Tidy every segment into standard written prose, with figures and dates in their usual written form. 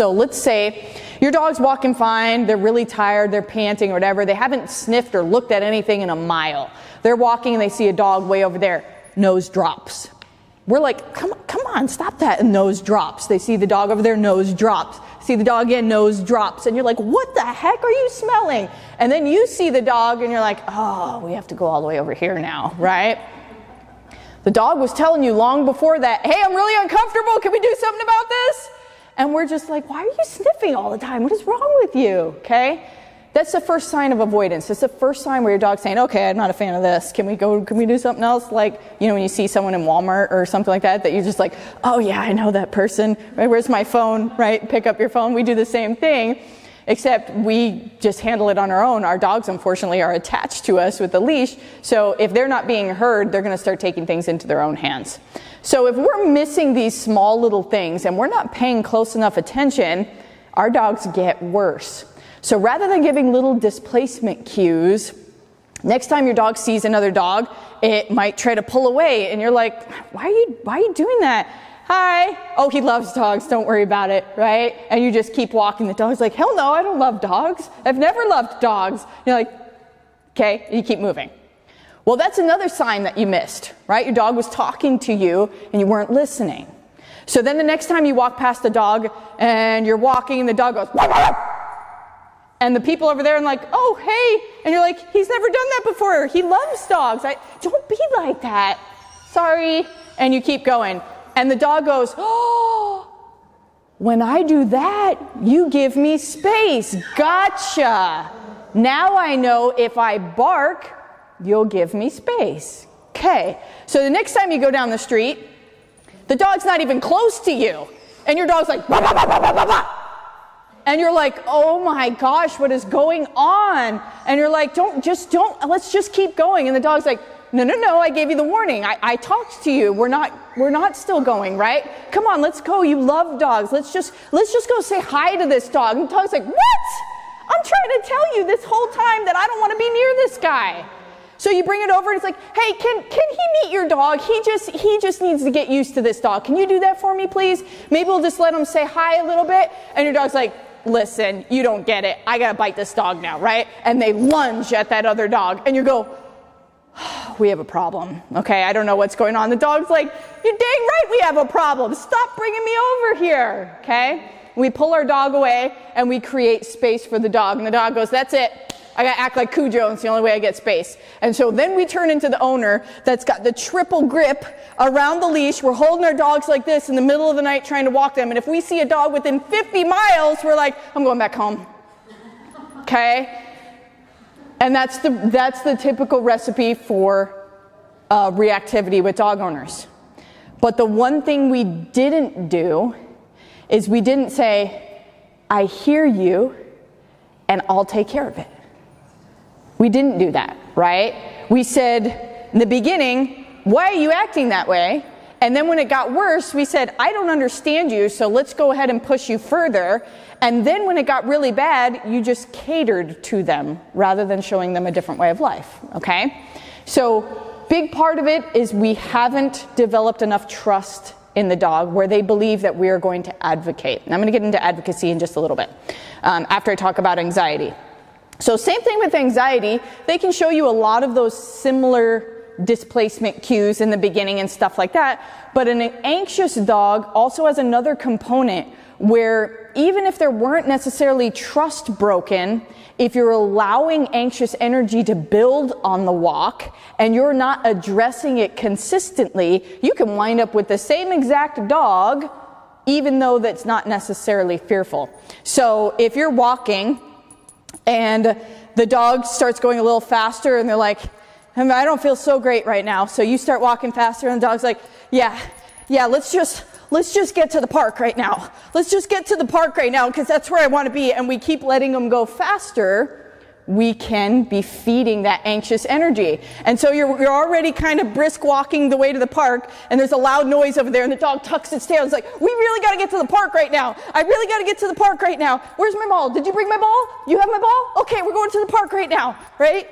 So let's say your dog's walking fine, they're really tired, they're panting or whatever, they haven't sniffed or looked at anything in a mile. They're walking and they see a dog way over there, nose drops. We're like, come on, stop that, and nose drops. They see the dog over there, nose drops. See the dog again, nose drops. And you're like, what the heck are you smelling? And then you see the dog and you're like, oh, we have to go all the way over here now, right? The dog was telling you long before that, hey, I'm really uncomfortable, can we do something about this? And we're just like, why are you sniffing all the time? What is wrong with you, okay? That's the first sign of avoidance. It's the first sign where your dog's saying, okay, I'm not a fan of this. Can we do something else? Like, you know, when you see someone in Walmart or something like that you're just like, oh yeah, I know that person. Right? Where's my phone? Right? Pick up your phone. We do the same thing, except we just handle it on our own. Our dogs, unfortunately, are attached to us with a leash. So if they're not being heard, they're going to start taking things into their own hands. So if we're missing these small little things and we're not paying close enough attention, our dogs get worse. So rather than giving little displacement cues, next time your dog sees another dog, it might try to pull away, and you're like, why are you doing that? Hi. Oh, he loves dogs, don't worry about it, right? And you just keep walking. The dog's like, hell no, I don't love dogs. I've never loved dogs. You're like, okay, and you keep moving. Well, that's another sign that you missed, right? Your dog was talking to you and you weren't listening. So then the next time you walk past the dog and you're walking and the dog goes, wah, wah, wah. And the people over there are like, oh, hey. And you're like, he's never done that before. He loves dogs. Don't be like that. Sorry. And you keep going. And the dog goes, oh, when I do that, you give me space. Gotcha. Now I know if I bark, you'll give me space. Okay. So the next time you go down the street, the dog's not even close to you. And your dog's like, bah, bah, bah, bah, bah, bah, bah. And you're like, oh my gosh, what is going on? And you're like, let's just keep going. And the dog's like, no, I gave you the warning. I talked to you. We're not still going, right? Come on, let's go. You love dogs. Let's just go say hi to this dog. And the dog's like, what? I'm trying to tell you this whole time that I don't want to be near this guy. So you bring it over and it's like, hey, can he meet your dog? He just needs to get used to this dog. Can you do that for me, please? Maybe we'll just let him say hi a little bit. And your dog's like, listen, you don't get it. I gotta bite this dog now, right? And they lunge at that other dog. And you go, oh, we have a problem. Okay, I don't know what's going on. The dog's like, you're dang right we have a problem. Stop bringing me over here, okay? We pull our dog away and we create space for the dog. And the dog goes, that's it. I gotta act like Cujo, and it's the only way I get space. And so then we turn into the owner that's got the triple grip around the leash. We're holding our dogs like this in the middle of the night trying to walk them. And if we see a dog within 50 miles, we're like, I'm going back home. Okay? And that's the typical recipe for reactivity with dog owners. But the one thing we didn't do is we didn't say, I hear you and I'll take care of it. We didn't do that, right? We said in the beginning, why are you acting that way? And then when it got worse, we said, I don't understand you, so let's go ahead and push you further. And then when it got really bad, you just catered to them rather than showing them a different way of life, okay? So big part of it is we haven't developed enough trust in the dog where they believe that we are going to advocate. And I'm going to get into advocacy in just a little bit after I talk about anxiety. So same thing with anxiety. They can show you a lot of those similar displacement cues in the beginning and stuff like that. But an anxious dog also has another component where even if there weren't necessarily trust broken, if you're allowing anxious energy to build on the walk and you're not addressing it consistently, you can wind up with the same exact dog, even though that's not necessarily fearful. So if you're walking and the dog starts going a little faster and they're like, I don't feel so great right now. So you start walking faster and the dog's like, yeah, let's just get to the park right now. Let's just get to the park right now because that's where I want to be. And we keep letting them go faster. We can be feeding that anxious energy. And so you're already kind of brisk walking the way to the park and there's a loud noise over there and the dog tucks its tail. It's like, we really got to get to the park right now. I really got to get to the park right now. Where's my ball? Did you bring my ball? You have my ball? Okay, we're going to the park right now, right?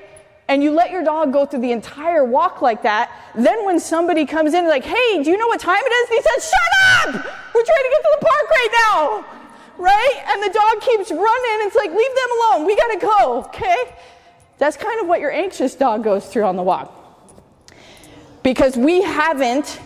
And you let your dog go through the entire walk like that. Then when somebody comes in like, hey, do you know what time it is? And he says, shut up! We're trying to get to the park right now, and the dog keeps running. It's like, leave them alone. We got to go, okay? That's kind of what your anxious dog goes through on the walk. Because we haven't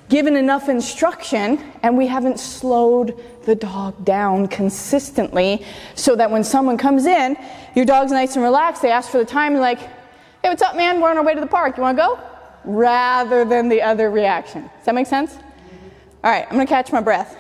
given enough instruction and we haven't slowed the dog down consistently so that when someone comes in, your dog's nice and relaxed, they ask for the time, and like, hey, what's up, man? We're on our way to the park. You want to go? Rather than the other reaction. Does that make sense? All right, I'm going to catch my breath.